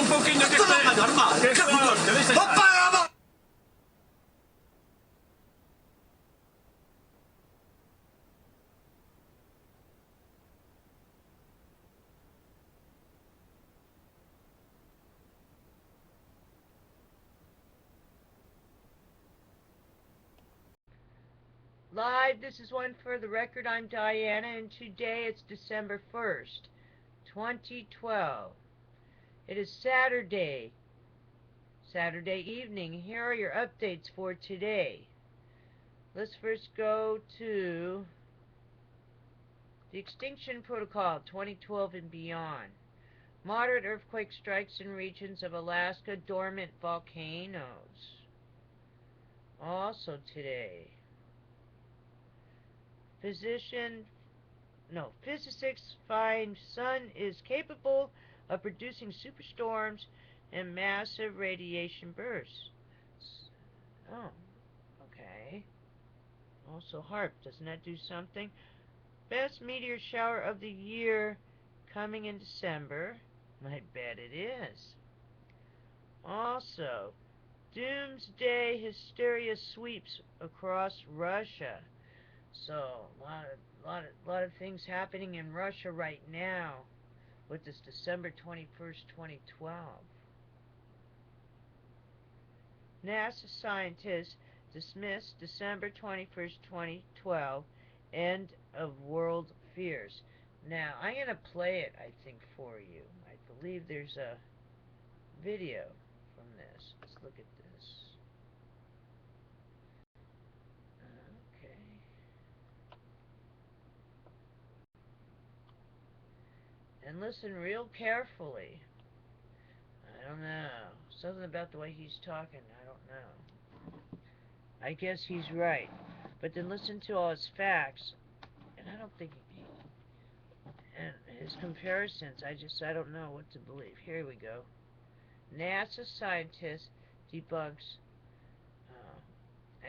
un poquito que esté... Live, this is one for the record. I'm Diana, and today it's December 1st, 2012. It is Saturday evening. Here are your updates for today. Let's first go to the Extinction Protocol 2012 and beyond. Moderate earthquake strikes in regions of Alaska, dormant volcanoes. Also today, physicists find sun is capable of producing superstorms and massive radiation bursts. Oh, okay. Also HAARP, doesn't that do something? Best meteor shower of the year coming in December. I bet it is. Also, doomsday hysteria sweeps across Russia. So, a lot of things happening in Russia right now with this December 21st, 2012. NASA scientists dismiss December 21st, 2012 end of world fears. Now, I'm going to play it, I think, for you. I believe there's a video from this. Let's look at this. Okay. And listen real carefully. I don't know. Something about the way he's talking, I don't know. I guess he's right. But then listen to all his facts, and I don't think and his comparisons, I don't know what to believe. Here we go. NASA scientist debunks,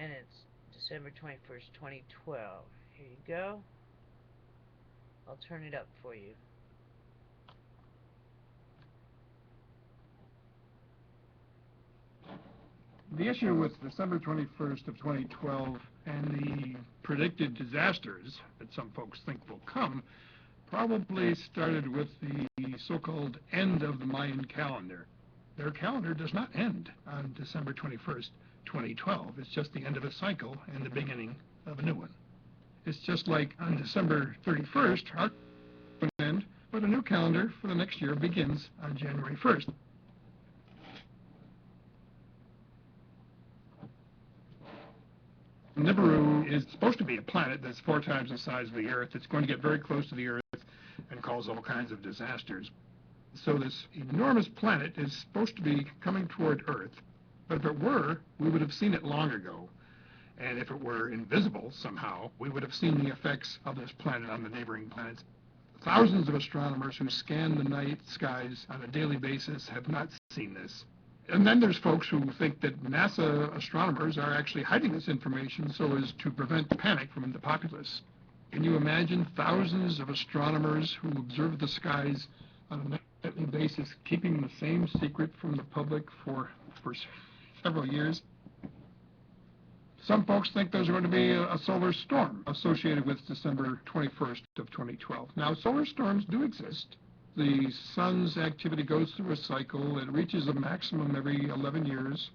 and it's December 21st, 2012. Here you go. I'll turn it up for you. The issue with December 21st of 2012 and the predicted disasters that some folks think will come probably started with the so-called end of the Mayan calendar. Their calendar does not end on December 21st, 2012. It's just the end of a cycle and the beginning of a new one. It's just like on December 31st, our will end, but a new calendar for the next year begins on January 1st. Nibiru is supposed to be a planet that's 4 times the size of the Earth. It's going to get very close to the Earth and cause all kinds of disasters. So this enormous planet is supposed to be coming toward Earth. But if it were, we would have seen it long ago. And if it were invisible somehow, we would have seen the effects of this planet on the neighboring planets. Thousands of astronomers who scan the night skies on a daily basis have not seen this. And then there's folks who think that NASA astronomers are actually hiding this information so as to prevent panic from the populace. Can you imagine thousands of astronomers who observe the skies on a nightly basis keeping the same secret from the public for several years? Some folks think there's going to be a solar storm associated with December 21st of 2012. Now, solar storms do exist. The sun's activity goes through a cycle. It reaches a maximum every 11 years.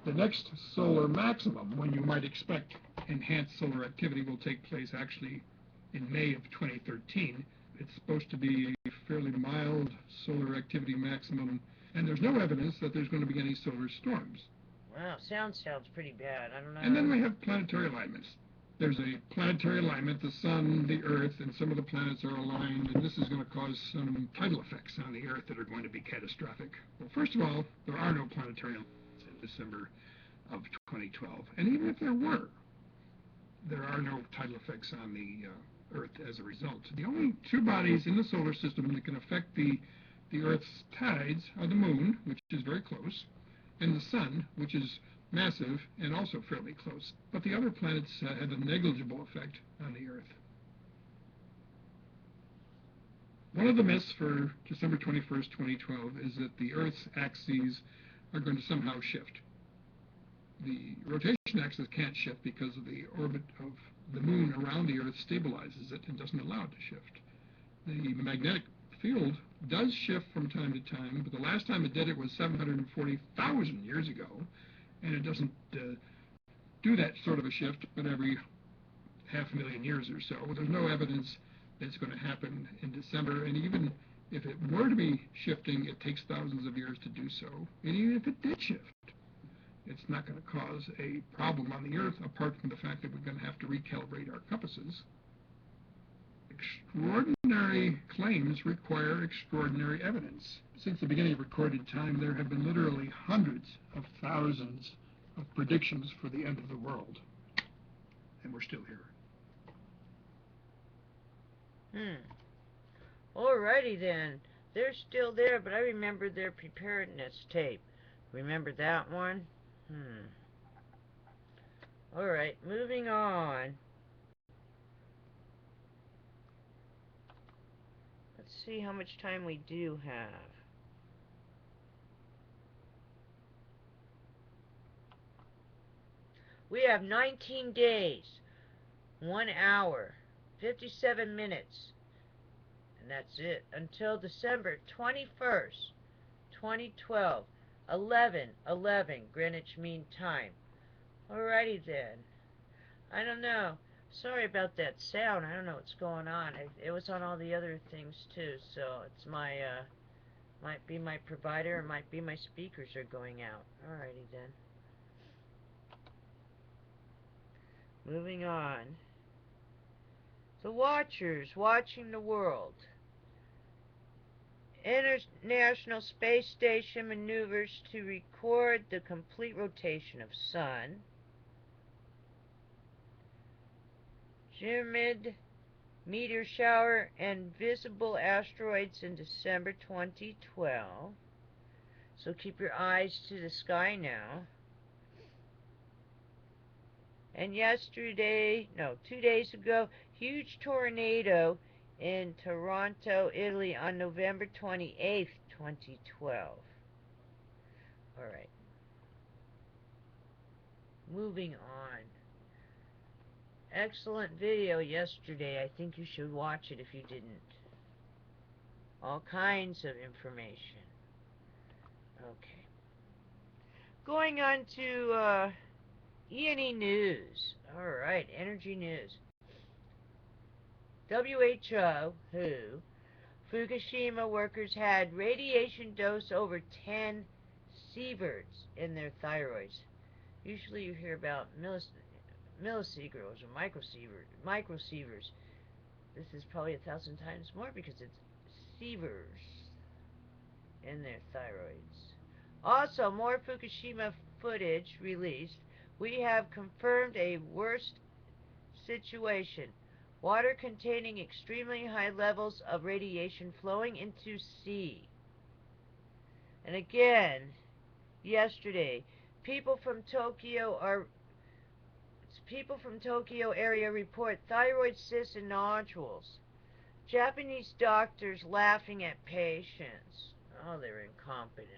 The next solar maximum, when you might expect enhanced solar activity, will take place actually in May of 2013. It's supposed to be a fairly mild solar activity maximum, and there's no evidence that there's going to be any solar storms. Wow, sounds pretty bad. I don't know. And then we have planetary alignments. There's a planetary alignment. The Sun, the Earth, and some of the planets are aligned, and this is going to cause some tidal effects on the Earth that are going to be catastrophic. Well, first of all, there are no planetary alignments in December of 2012. And even if there were, there are no tidal effects on the Earth as a result. The only 2 bodies in the solar system that can affect the Earth's tides are the Moon, which is very close, and the Sun, which is massive and also fairly close. But the other planets have a negligible effect on the Earth. One of the myths for December 21st, 2012 is that the Earth's axes are going to somehow shift. The rotation axis can't shift because of the orbit of the moon around the Earth stabilizes it and doesn't allow it to shift. The magnetic field does shift from time to time, but the last time it did it was 740,000 years ago, and it doesn't do that sort of a shift but every 500,000 years or so. There's no evidence that it's going to happen in December, and even if it were to be shifting, it takes thousands of years to do so. And even if it did shift, it's not going to cause a problem on the Earth, apart from the fact that we're going to have to recalibrate our compasses. Extraordinary claims require extraordinary evidence. Since the beginning of recorded time, there have been literally hundreds of thousands of predictions for the end of the world. And we're still here. Alrighty then. They're still there, but I remember their preparedness tape. Remember that one? Alright, moving on. Let's see how much time we do have. We have 19 days, 1 hour, 57 minutes, and that's it, until December 21st, 2012, 11:11 Greenwich Mean Time. Alrighty then. I don't know. Sorry about that sound. I don't know what's going on. It was on all the other things too, so it's my, might be my provider, or might be my speakers are going out. Alrighty then. Moving on. The Watchers watching the world. International Space Station maneuvers to record the complete rotation of Sun. Geomid meteor shower and visible asteroids in December 2012. So keep your eyes to the sky now. And yesterday, no, 2 days ago, huge tornado in Toronto, Italy on November 28th, 2012. Alright. Moving on. Excellent video yesterday. I think you should watch it if you didn't. All kinds of information. Okay. Going on to E&E News. Alright, energy news. WHO, Fukushima workers had radiation dose over 10 sieverts in their thyroids. Usually you hear about millisieverts or microsieverts. This is probably 1,000 times more because it's sieverts in their thyroids. Also, more Fukushima footage released. We have confirmed a worst situation. Water containing extremely high levels of radiation flowing into sea. And again, yesterday, people from Tokyo area report thyroid cysts and nodules. Japanese doctors laughing at patients. Oh, they're incompetent.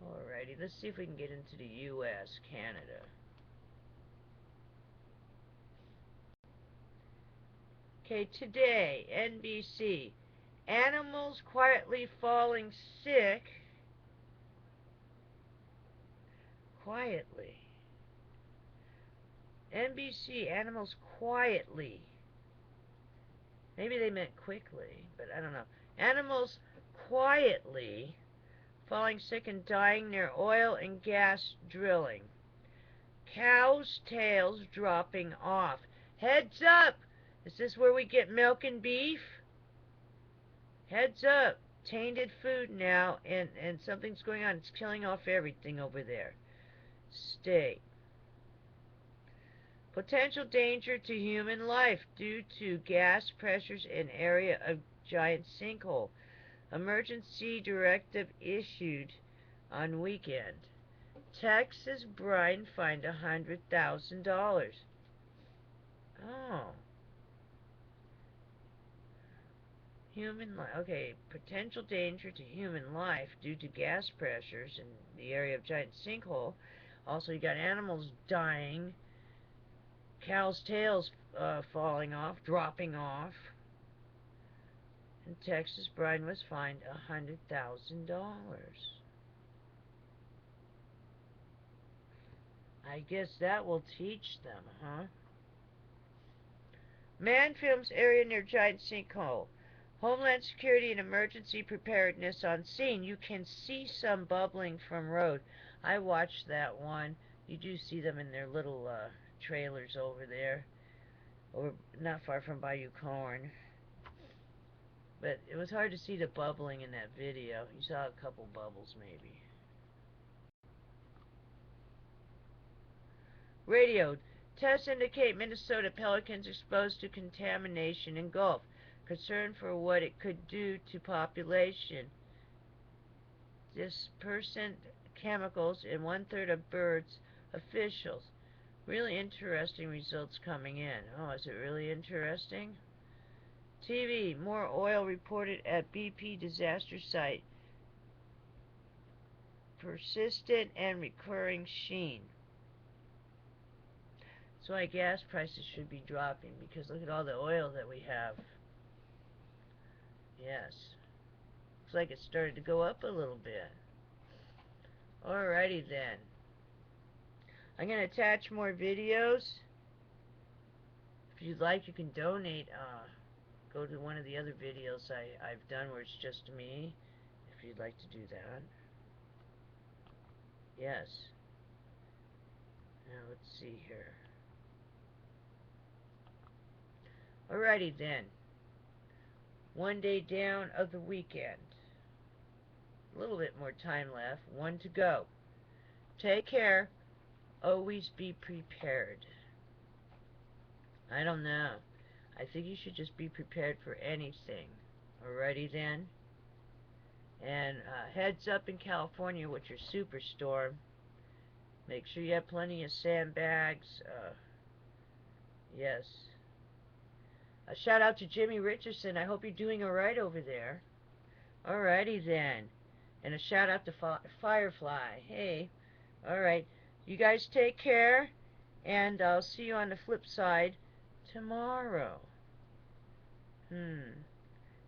Alrighty, let's see if we can get into the U.S., Canada. Okay, today, NBC. Animals quietly falling sick. Quietly. NBC, animals quietly. Maybe they meant quickly, but I don't know. Animals quietly falling sick and dying near oil and gas drilling. Cows' tails dropping off. Heads up! Is this where we get milk and beef? Heads up! Tainted food now, and something's going on. It's killing off everything over there. Stay. Potential danger to human life due to gas pressures in area of giant sinkhole. Emergency directive issued on weekend. Texas bride fined $100,000. Oh. Human life. Okay, potential danger to human life due to gas pressures in the area of giant sinkhole. Also, you got animals dying, cows' tails falling off, dropping off. In Texas, Brian was fined $100,000. I guess that will teach them, huh? Man films area near giant sinkhole. Homeland Security and Emergency Preparedness on scene. You can see some bubbling from road. I watched that one. You do see them in their little trailers over there, or not far from Bayou Corn. But it was hard to see the bubbling in that video. You saw a couple bubbles, maybe. Radio. Tests indicate Minnesota pelicans exposed to contamination in Gulf. Concern for what it could do to population. Dispersant chemicals in one-third of birds. Officials. Really interesting results coming in. Oh, is it really interesting? TV. More oil reported at BP disaster site. Persistent and recurring sheen. So why gas prices should be dropping, because look at all the oil that we have. Yes. Looks like it started to go up a little bit. Alrighty then. I'm going to attach more videos. If you'd like, you can donate. Go to one of the other videos I've done where it's just me, if you'd like to do that. Yes. Now let's see here. Alrighty then. One day down of the weekend. A little bit more time left. One to go. Take care. Always be prepared. I don't know. I think you should just be prepared for anything. Alrighty then. And heads up in California with your superstorm. Make sure you have plenty of sandbags. Yes. A shout out to Jimmy Richardson. I hope you're doing alright over there. Alrighty then. And a shout out to Firefly. Hey. Alright. You guys take care. And I'll see you on the flip side tomorrow.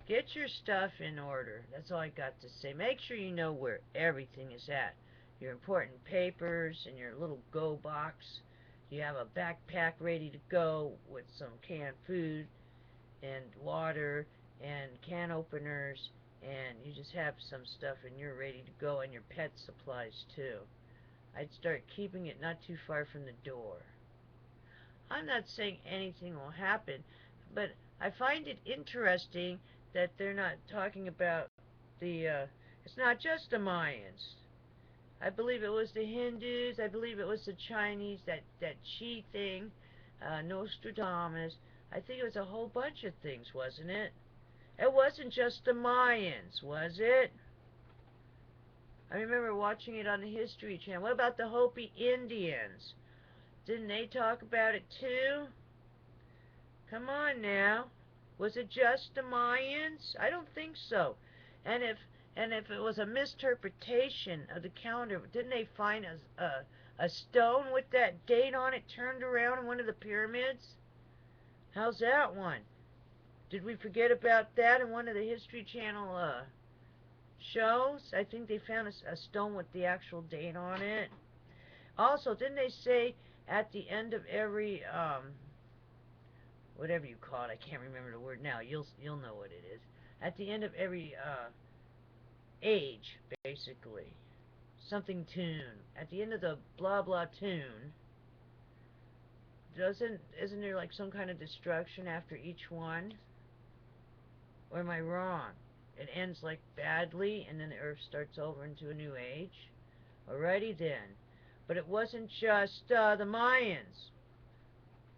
Get your stuff in order. That's all I got to say. Make sure you know where everything is at. Your important papers and your little go box. You have a backpack ready to go with some canned food and water and can openers, and you just have some stuff and you're ready to go, and your pet supplies too. I'd start keeping it not too far from the door. I'm not saying anything will happen, but I find it interesting that they're not talking about it's not just the Mayans. I believe it was the Hindus, I believe it was the Chinese, that Qi thing, Nostradamus. I think it was a whole bunch of things, wasn't it? It wasn't just the Mayans, was it? I remember watching it on the History Channel. What about the Hopi Indians? Didn't they talk about it too? Come on now. Was it just the Mayans? I don't think so. And if it was a misinterpretation of the calendar, didn't they find a stone with that date on it turned around in one of the pyramids? How's that one? Did we forget about that in one of the History Channel shows? I think they found a stone with the actual date on it. Also, didn't they say at the end of every whatever you call it, I can't remember the word now. You'll know what it is. At the end of every age, basically, something tune. At the end of the blah blah tune, isn't there like some kind of destruction after each one? Or am I wrong? It ends like badly, and then the Earth starts over into a new age. Alrighty then. But it wasn't just the Mayans.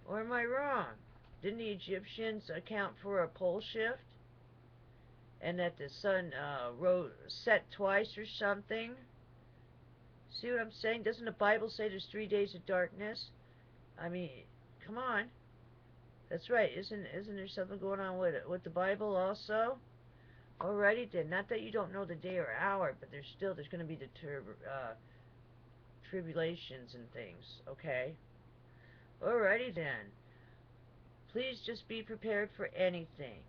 Or am I wrong? Didn't the Egyptians account for a pole shift? And that the sun set twice or something? See what I'm saying? Doesn't the Bible say there's 3 days of darkness? I mean, come on. That's right. Isn't there something going on with the Bible also? Alrighty then. Not that you don't know the day or hour, but there's going to be the tribulations and things, okay? Alrighty then. Please just be prepared for anything.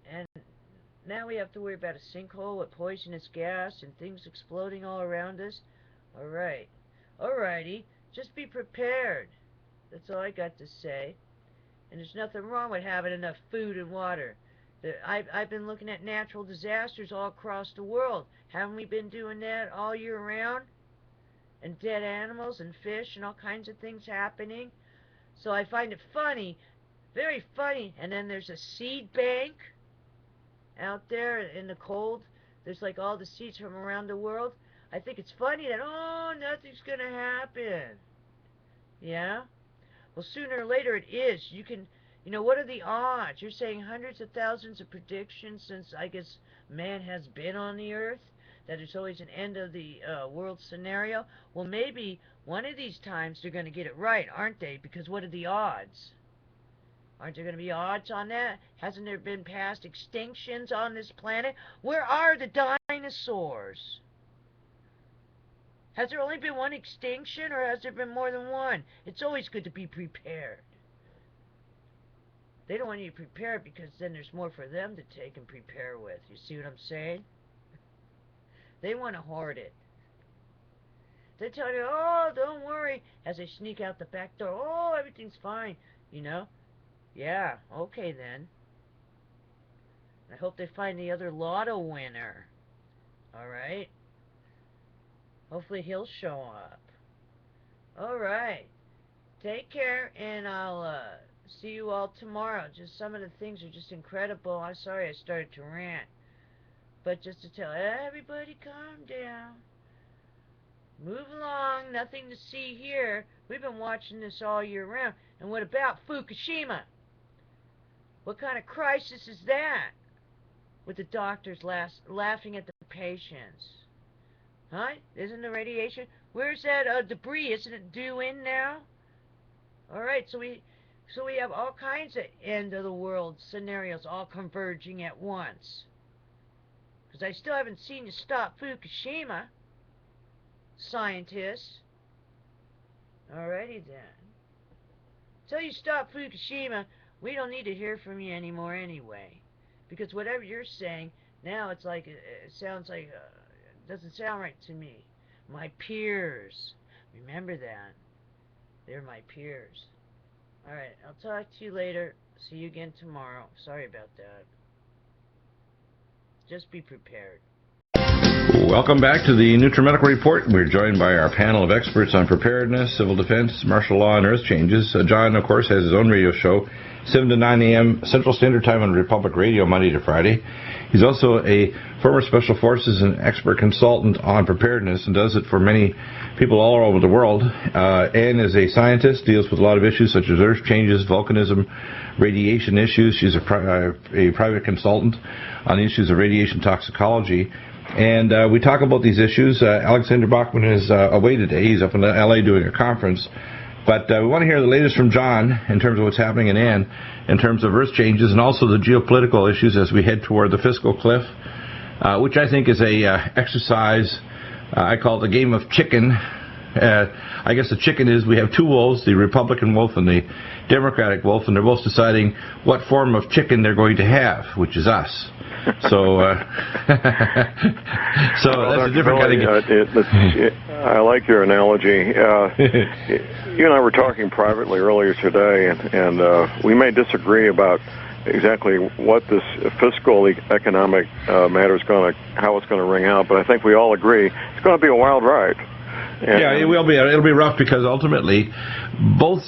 And now we have to worry about a sinkhole with poisonous gas and things exploding all around us. Alright. Alrighty. Just be prepared. That's all I got to say. And there's nothing wrong with having enough food and water. I've been looking at natural disasters all across the world. Haven't we been doing that all year round? And dead animals and fish and all kinds of things happening. So I find it funny, very funny. And then there's a seed bank out there in the cold. There's like all the seeds from around the world. I think it's funny that, oh, nothing's going to happen. Yeah? Well, sooner or later it is. What are the odds? You're saying hundreds of thousands of predictions since, I guess, man has been on the earth, that there's always an end of the world scenario. Well, maybe one of these times they're going to get it right, aren't they? Because what are the odds? Aren't there going to be odds on that? Hasn't there been past extinctions on this planet? Where are the dinosaurs? Has there only been one extinction, or has there been more than one? It's always good to be prepared. They don't want you prepared because then there's more for them to take and prepare with. You see what I'm saying? They want to hoard it. They tell you, oh, don't worry, as they sneak out the back door. Oh, everything's fine, Yeah, okay then. I hope they find the other lotto winner. Alright? Hopefully he'll show up. Alright. Take care, and I'll see you all tomorrow. Just some of the things are just incredible. I'm sorry I started to rant. But just to tell everybody, calm down. Move along. Nothing to see here. We've been watching this all year round. And what about Fukushima? What kind of crisis is that? With the doctors laughing at the patients. Huh? Isn't the radiation? Where's that debris? Isn't it due in now? Alright, so we have all kinds of end of the world scenarios all converging at once. Because I still haven't seen you stop Fukushima, scientists. Alrighty then. Till you stop Fukushima, we don't need to hear from you anymore anyway. Because whatever you're saying, now it's like, it sounds like, it doesn't sound right to me. My peers. Remember that. They're my peers. Alright, I'll talk to you later. See you again tomorrow. Sorry about that. Just be prepared. Welcome back to the Nutrimedical Report. We're joined by our panel of experts on preparedness, civil defense, martial law, and earth changes. John, of course, has his own radio show, 7 to 9 a.m. Central Standard Time on Republic Radio, Monday to Friday. He's also a former Special Forces and expert consultant on preparedness and does it for many people all over the world. And is a scientist, deals with a lot of issues such as earth changes, volcanism, radiation issues. She's a private consultant on the issues of radiation toxicology. And we talk about these issues. Alexander Bachman is away today. He's up in L.A. doing a conference. But we want to hear the latest from John in terms of what's happening in Ann, in terms of earth changes and also the geopolitical issues as we head toward the fiscal cliff, which I think is a exercise, I call it the game of chicken. I guess the chicken is we have two wolves, the Republican wolf and the Democratic wolf, and they're both deciding what form of chicken they're going to have, which is us. So, that's a different kind of game. I like your analogy. You and I were talking privately earlier today, and we may disagree about exactly what this fiscal economic matter is how it's going to ring out, but I think we all agree it's going to be a wild ride. Yeah, it will be. It'll be rough because ultimately both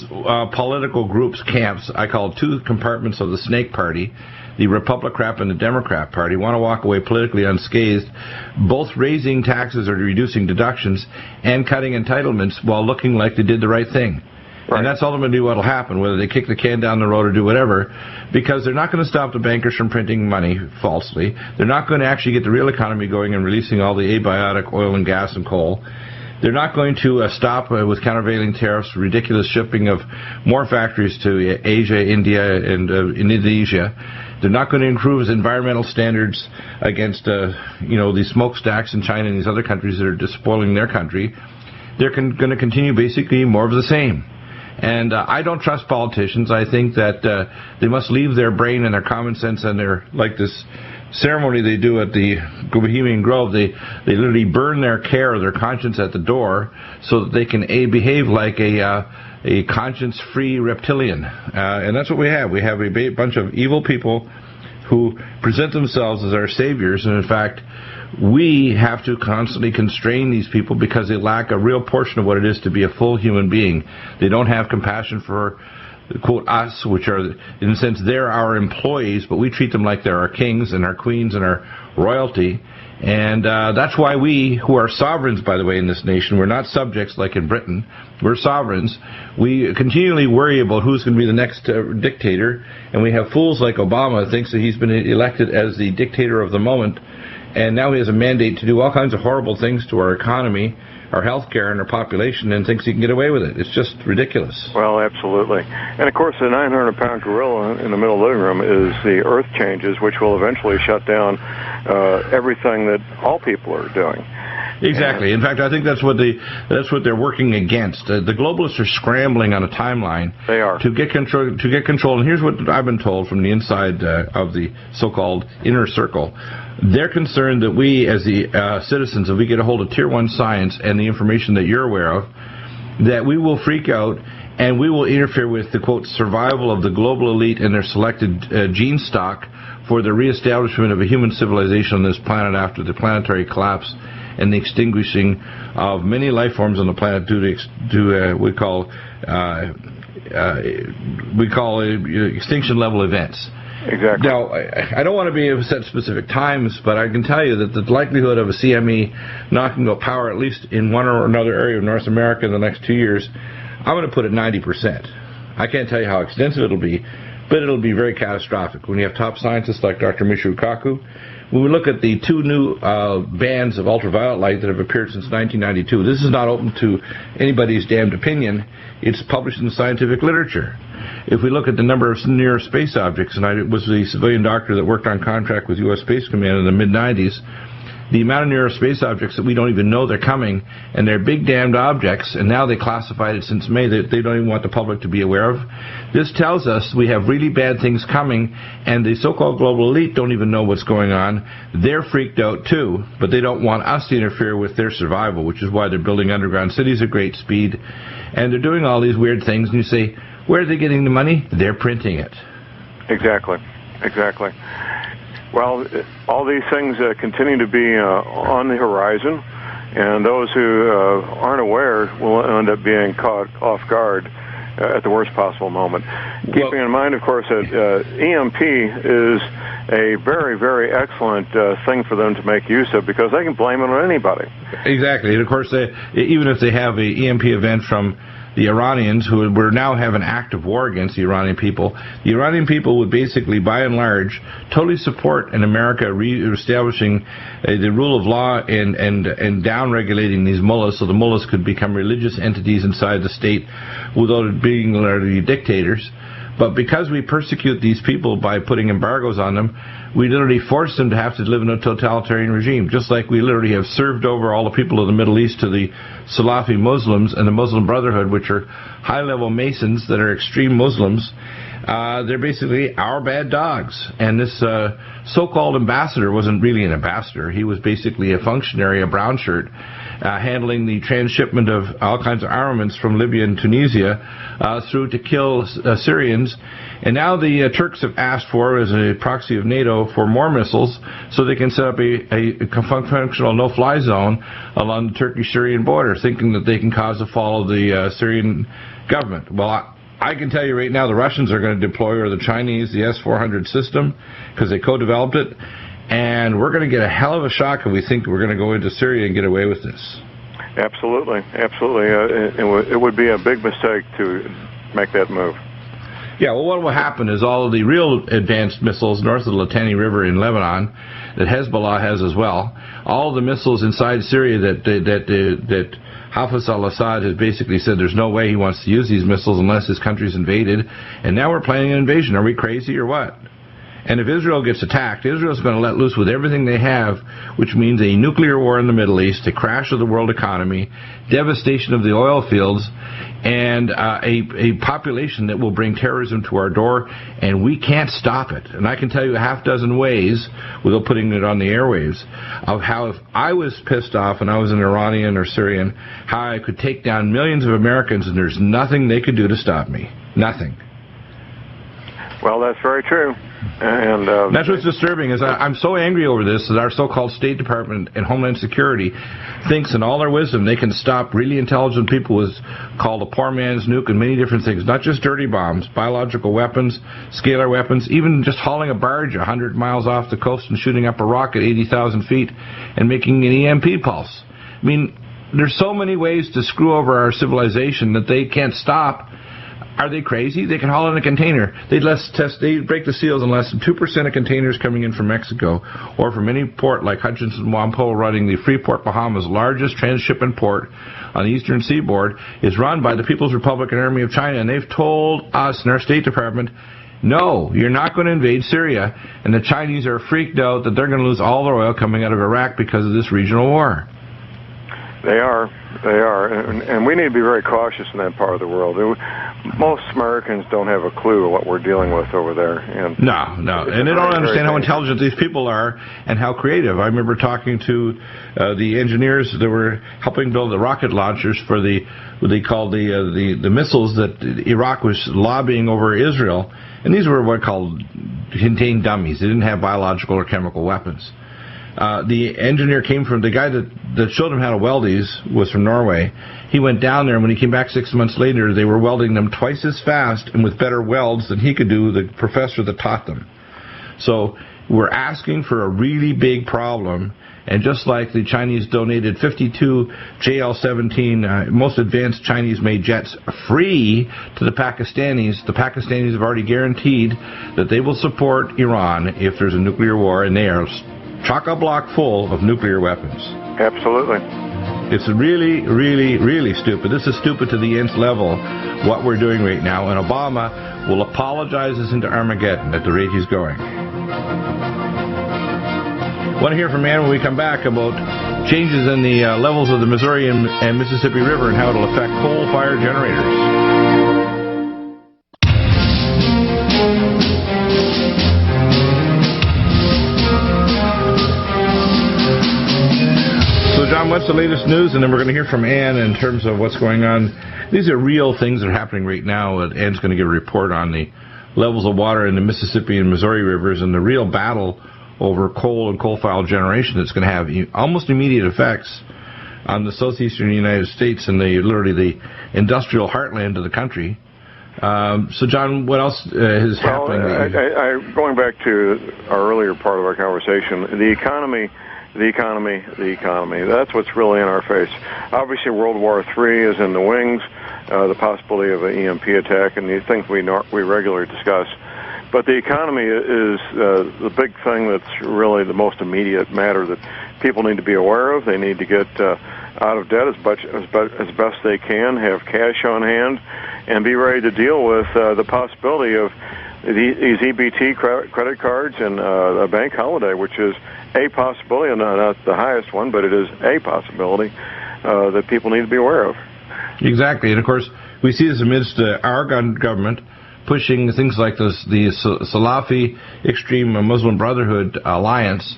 political groups, camps, I call two compartments of the snake party, the Republican and the Democrat Party, want to walk away politically unscathed, both raising taxes or reducing deductions and cutting entitlements while looking like they did the right thing. Right. And that's ultimately what will happen, whether they kick the can down the road or do whatever, because they're not going to stop the bankers from printing money falsely. They're not going to actually get the real economy going and releasing all the abiotic oil and gas and coal. They're not going to stop with countervailing tariffs, ridiculous shipping of more factories to Asia, India, and Indonesia. They're not going to improve environmental standards against, these smokestacks in China and these other countries that are despoiling their country. They're going to continue basically more of the same. And I don't trust politicians. I think that they must leave their brain and their common sense and their, like this ceremony they do at the Bohemian Grove. They literally burn their care or their conscience at the door so that they can behave like a conscience-free reptilian. And that's what we have. We have a bunch of evil people who present themselves as our saviors, and in fact, we have to constantly constrain these people because they lack a real portion of what it is to be a full human being. They don't have compassion for, quote, us, which are, in a sense, they're our employees, but we treat them like they're our kings and our queens and our royalty. And that's why we, who are sovereigns, by the way, in this nation, we're not subjects like in Britain. We're sovereigns. We continually worry about who's going to be the next dictator, and we have fools like Obama who thinks that he's been elected as the dictator of the moment, and now he has a mandate to do all kinds of horrible things to our economy, our health care, and our population, and thinks he can get away with it. It's just ridiculous. Well, absolutely. And, of course, the 900-pound gorilla in the middle living room is the earth changes, which will eventually shut down everything that all people are doing. Exactly. In fact, I think that's what they're working against. The globalists are scrambling on a timeline. They are to get control. And here's what I've been told from the inside of the so-called inner circle. They're concerned that we, as the citizens, if we get a hold of Tier 1 science and the information that you're aware of, that we will freak out and we will interfere with the, quote, survival of the global elite and their selected gene stock for the reestablishment of a human civilization on this planet after the planetary collapse and the extinguishing of many life forms on the planet due to we call extinction level events. Exactly. Now, I don't want to be set specific times, but I can tell you that the likelihood of a CME knocking out power, at least in one or another area of North America in the next 2 years, I'm going to put it 90%. I can't tell you how extensive it'll be, but it'll be very catastrophic. When you have top scientists like Dr. Michio Kaku, when we look at the 2 new bands of ultraviolet light that have appeared since 1992, this is not open to anybody's damned opinion. It's published in the scientific literature. If we look at the number of near space objects, and I was the civilian doctor that worked on contract with U.S. Space Command in the mid-'90s, the amount of near space objects that we don't even know they're coming, and they're big damned objects, and now they classified it since May that they don't even want the public to be aware of. This tells us we have really bad things coming, and the so-called global elite don't even know what's going on. They're freaked out too, but they don't want us to interfere with their survival, which is why they're building underground cities at great speed, and they're doing all these weird things, and you say, where are they getting the money? They're printing it. Exactly. Well, all these things continue to be on the horizon, and those who aren't aware will end up being caught off guard at the worst possible moment. Keeping in mind, of course, that EMP is a very, very excellent thing for them to make use of because they can blame it on anybody. Exactly. And, of course, even if they have an EMP event from the Iranians, who would now have an active war against the Iranian people would basically, by and large, totally support in America reestablishing the rule of law and down-regulating these mullahs so the mullahs could become religious entities inside the state without it being literally dictators. But because we persecute these people by putting embargoes on them, we literally force them to have to live in a totalitarian regime, just like we literally have served over all the people of the Middle East to the Salafi Muslims and the Muslim Brotherhood, which are high-level Masons that are extreme Muslims. They're basically our bad dogs. And this so-called ambassador wasn't really an ambassador. He was basically a functionary, a brown shirt, handling the transshipment of all kinds of armaments from Libya and Tunisia through to kill Syrians. And now the Turks have asked for, as a proxy of NATO, for more missiles so they can set up a functional no-fly zone along the Turkish-Syrian border, thinking that they can cause the fall of the Syrian government. Well, I can tell you right now the Russians are going to deploy, or the Chinese, the S-400 system, because they co-developed it. And we're going to get a hell of a shock if we think we're going to go into Syria and get away with this. Absolutely. It would be a big mistake to make that move. Yeah, well, what will happen is all of the real advanced missiles north of the Litani River in Lebanon that Hezbollah has as well, all of the missiles inside Syria that Hafez al-Assad has basically said there's no way he wants to use these missiles unless his country's invaded, and now we're planning an invasion. Are we crazy or what? And if Israel gets attacked, Israel's going to let loose with everything they have, which means a nuclear war in the Middle East, a crash of the world economy, devastation of the oil fields, and a population that will bring terrorism to our door, and we can't stop it. And I can tell you a half dozen ways, without putting it on the airwaves, of how if I was pissed off and I was an Iranian or Syrian, how I could take down millions of Americans and there's nothing they could do to stop me. Nothing. Well, that's very true. And that's what's disturbing is I'm so angry over this that our so-called State Department and Homeland Security thinks in all their wisdom they can stop really intelligent people with called a poor man's nuke and many different things, not just dirty bombs, biological weapons, scalar weapons, even just hauling a barge 100 miles off the coast and shooting up a rocket 80,000 feet and making an EMP pulse. I mean, there's so many ways to screw over our civilization that they can't stop. Are they crazy? They can haul in a container. They break the seals on less than 2% of containers coming in from Mexico or from any port like Hutchinson Whampoa running the Freeport, Bahamas, largest transshipment port on the eastern seaboard, is run by the People's Republican Army of China, and they've told us in our State Department, no, you're not going to invade Syria, and the Chinese are freaked out that they're going to lose all their oil coming out of Iraq because of this regional war. They are, and we need to be very cautious in that part of the world. Most Americans don't have a clue of what we're dealing with over there. And no, and they don't understand how intelligent these people are and how creative. I remember talking to the engineers that were helping build the rocket launchers for what they called the missiles that Iraq was lobbying over Israel, and these were what called contained dummies. They didn't have biological or chemical weapons. The engineer came from, the guy that showed him how to weld these was from Norway. He went down there, and when he came back 6 months later, they were welding them twice as fast and with better welds than he could do, the professor that taught them. So we're asking for a really big problem, and just like the Chinese donated 52 JL-17 most advanced Chinese-made jets free to the Pakistanis have already guaranteed that they will support Iran if there's a nuclear war, and they are chock-a-block full of nuclear weapons. Absolutely. It's really, really, really stupid. This is stupid to the nth level, what we're doing right now, and Obama will apologize us into Armageddon at the rate he's going. Want to hear from Ann when we come back about changes in the levels of the Missouri and Mississippi River and how it'll affect coal-fired generators. John, what's the latest news? And then we're going to hear from Ann in terms of what's going on. These are real things that are happening right now. Ann's going to give a report on the levels of water in the Mississippi and Missouri rivers and the real battle over coal and coal-fired generation that's going to have almost immediate effects on the southeastern United States and literally the industrial heartland of the country. So, John, what else is happening? Going back to our earlier part of our conversation, the economy. That's what's really in our face. Obviously, World War III is in the wings, the possibility of an EMP attack, and these things we regularly discuss. But the economy is the big thing that's really the most immediate matter that people need to be aware of. They need to get out of debt as best they can, have cash on hand, and be ready to deal with the possibility of these EBT credit cards and a bank holiday, which is a possibility, not the highest one, but it is a possibility that people need to be aware of. Exactly, and of course, we see this amidst our government pushing things like the Salafi extreme Muslim Brotherhood alliance,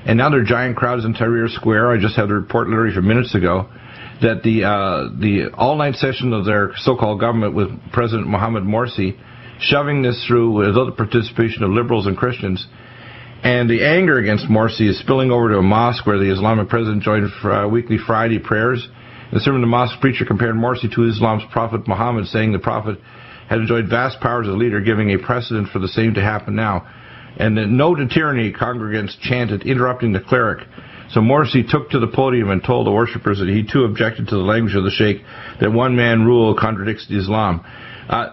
and now there are giant crowds in Tahrir Square. I just had a report literally from minutes ago that the all-night session of their so-called government with President Mohammed Morsi shoving this through without the participation of liberals and Christians. And the anger against Morsi is spilling over to a mosque where the Islamic president joined for weekly Friday prayers. In the sermon, the mosque preacher compared Morsi to Islam's prophet Muhammad, saying the prophet had enjoyed vast powers as a leader, giving a precedent for the same to happen now. And the no to tyranny, congregants chanted, interrupting the cleric. So Morsi took to the podium and told the worshippers that he too objected to the language of the sheikh, that one man rule contradicts Islam.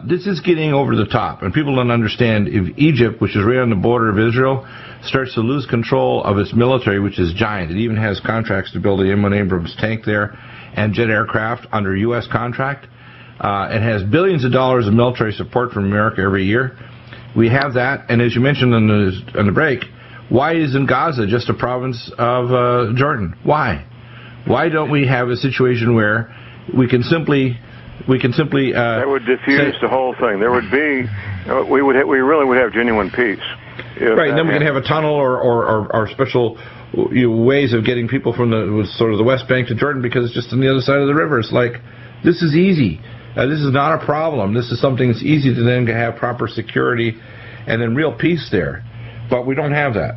This is getting over the top, and people don't understand. If Egypt, which is right on the border of Israel, starts to lose control of its military, which is giant, it even has contracts to build the M1 Abrams tank there, and jet aircraft under U.S. contract. It has billions of dollars of military support from America every year. We have that, and as you mentioned on the break, why isn't Gaza just a province of Jordan? Why? Why don't we have a situation where we can simply that would diffuse the whole thing. There would be we really would have genuine peace. Right, and then we can have a tunnel or special ways of getting people from the West Bank to Jordan, because it's just on the other side of the river. It's like, this is easy. This is not a problem. This is something that's easy to then have proper security and then real peace there. But we don't have that.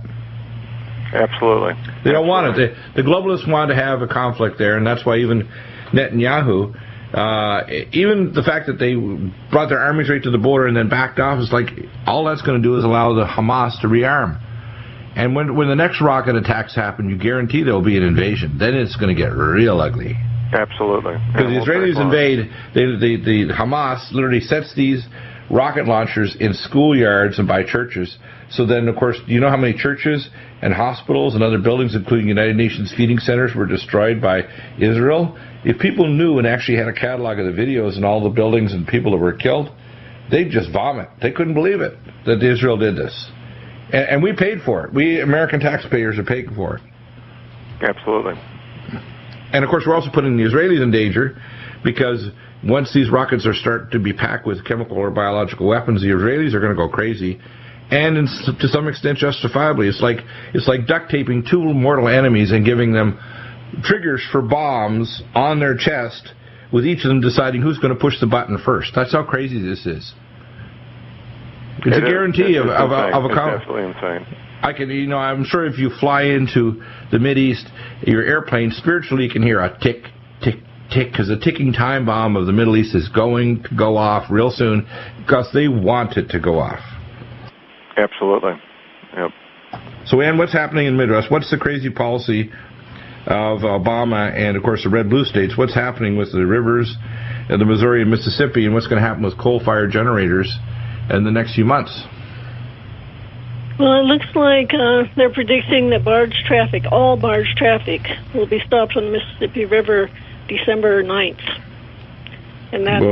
Absolutely. They don't want it. The globalists want to have a conflict there, and that's why even Netanyahu, even the fact that they brought their armies right to the border and then backed off, is like, all that's going to do is allow the Hamas to rearm. And when the next rocket attacks happen, you guarantee there will be an invasion. Then it's going to get real ugly. Absolutely. Because the Israelis invade, the Hamas literally sets these rocket launchers in schoolyards and by churches. So then, of course, you know how many churches and hospitals and other buildings, including United Nations feeding centers, were destroyed by Israel? If people knew and actually had a catalog of the videos and all the buildings and people that were killed, they'd just vomit. They couldn't believe it, that Israel did this. And we paid for it. We American taxpayers are paying for it. Absolutely. And, of course, we're also putting the Israelis in danger, because once these rockets are start to be packed with chemical or biological weapons, the Israelis are going to go crazy. And to some extent, justifiably. It's like duct taping two mortal enemies and giving them triggers for bombs on their chest, with each of them deciding who's going to push the button first. That's how crazy this is. It's a guarantee of a It's absolutely insane. I'm sure if you fly into the Mideast, your airplane, spiritually you can hear a tick, tick, tick, because the ticking time bomb of the Middle East is going to go off real soon, because they want it to go off. Absolutely. Yep. So, Ann, what's happening in the Midwest? What's the crazy policy of Obama and, of course, the red-blue states? What's happening with the rivers and the Missouri and Mississippi, and what's going to happen with coal-fired generators in the next few months? Well, it looks like they're predicting that all barge traffic, will be stopped on the Mississippi River December 9th. And that's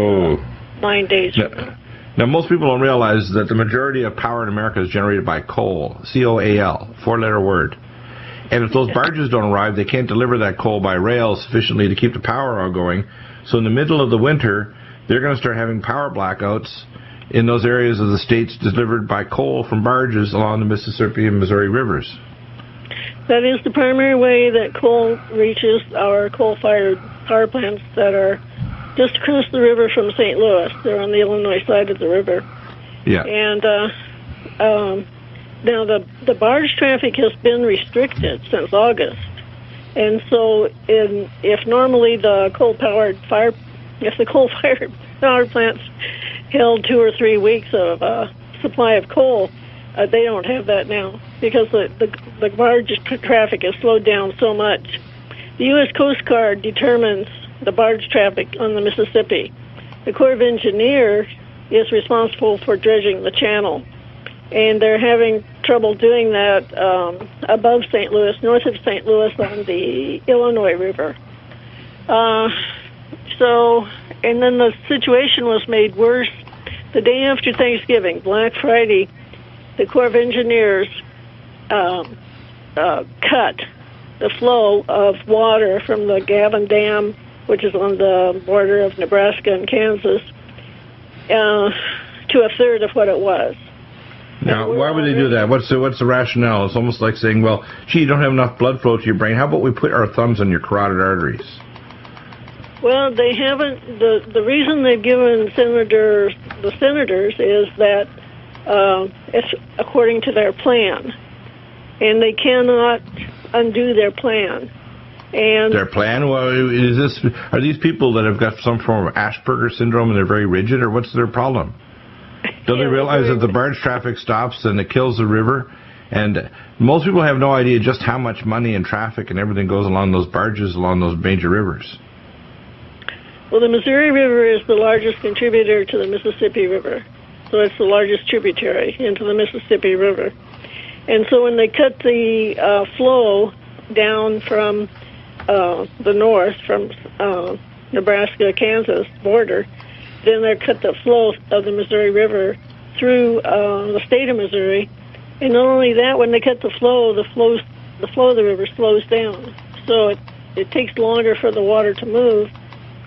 9 days from now. Now, most people don't realize that the majority of power in America is generated by coal, C-O-A-L, four-letter word. And if those barges don't arrive, they can't deliver that coal by rail sufficiently to keep the power all going. So in the middle of the winter, they're going to start having power blackouts in those areas of the states delivered by coal from barges along the Mississippi and Missouri rivers. That is the primary way that coal reaches our coal-fired power plants that are just across the river from St. Louis. They're on the Illinois side of the river. Yeah. And now the barge traffic has been restricted since August. And so if normally the coal-fired power plants held 2 or 3 weeks of supply of coal, they don't have that now, because the barge traffic has slowed down so much. The U.S. Coast Guard determines the barge traffic on the Mississippi. The Corps of Engineers is responsible for dredging the channel, and they're having trouble doing that above St. Louis, north of St. Louis on the Illinois River. And then the situation was made worse the day after Thanksgiving, Black Friday. The Corps of Engineers cut the flow of water from the Gavin Dam, which is on the border of Nebraska and Kansas, to a third of what it was. Now, why would they do that? What's the rationale? It's almost like saying, well, gee, you don't have enough blood flow to your brain. How about we put our thumbs on your carotid arteries? Well, they haven't. The reason they've given the senators is that it's according to their plan, and they cannot undo their plan. And their plan? Well, are these people that have got some form of Asperger's syndrome and they're very rigid, or what's their problem? Don't they realize that the barge traffic stops and it kills the river? And most people have no idea just how much money and traffic and everything goes along those barges, along those major rivers. Well, the Missouri River is the largest contributor to the Mississippi River. So it's the largest tributary into the Mississippi River. And so when they cut the flow down from the north from Nebraska-Kansas border, then they cut the flow of the Missouri River through the state of Missouri. And not only that, when they cut the flow of the river slows down. So it takes longer for the water to move,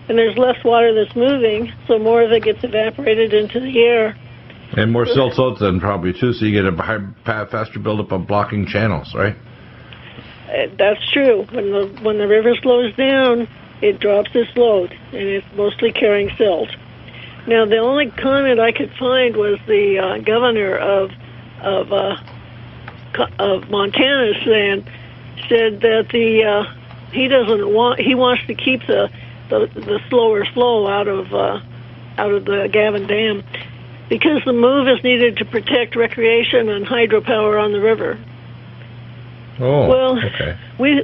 and there's less water that's moving, so more of it gets evaporated into the air. And more silt then probably too, so you get a faster buildup of blocking channels, right? That's true. When the river slows down, it drops its load, and it's mostly carrying silt. Now, the only comment I could find was the governor of Montana said that he wants to keep the slower flow out of the Gavin Dam because the move is needed to protect recreation and hydropower on the river. Oh, well, okay. we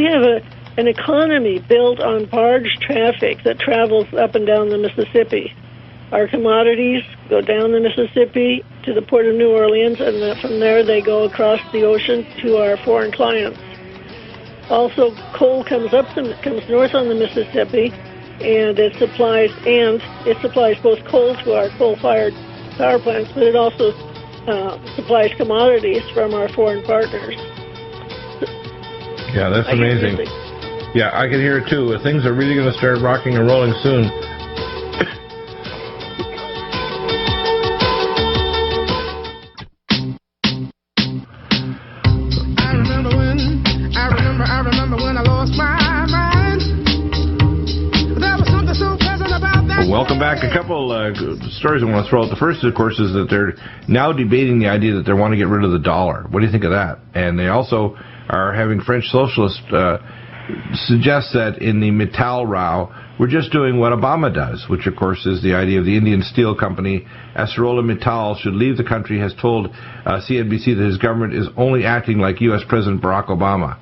have an economy built on barge traffic that travels up and down the Mississippi. Our commodities go down the Mississippi to the port of New Orleans, and from there they go across the ocean to our foreign clients. Also, coal comes north on the Mississippi, and it supplies both coal to our coal-fired power plants, but it also supplies commodities from our foreign partners. Yeah, that's amazing. Yeah, I can hear it too. Things are really going to start rocking and rolling soon. I remember when I lost my mind. There was something so pleasant about that. Welcome back. A couple stories I want to throw out. The first, of course, is that they're now debating the idea that they want to get rid of the dollar. What do you think of that? And they also are having French socialists suggest that in the Mittal row, we're just doing what Obama does, which, of course, is the idea of the Indian steel company ArcelorMittal should leave the country, has told CNBC that his government is only acting like U.S. President Barack Obama.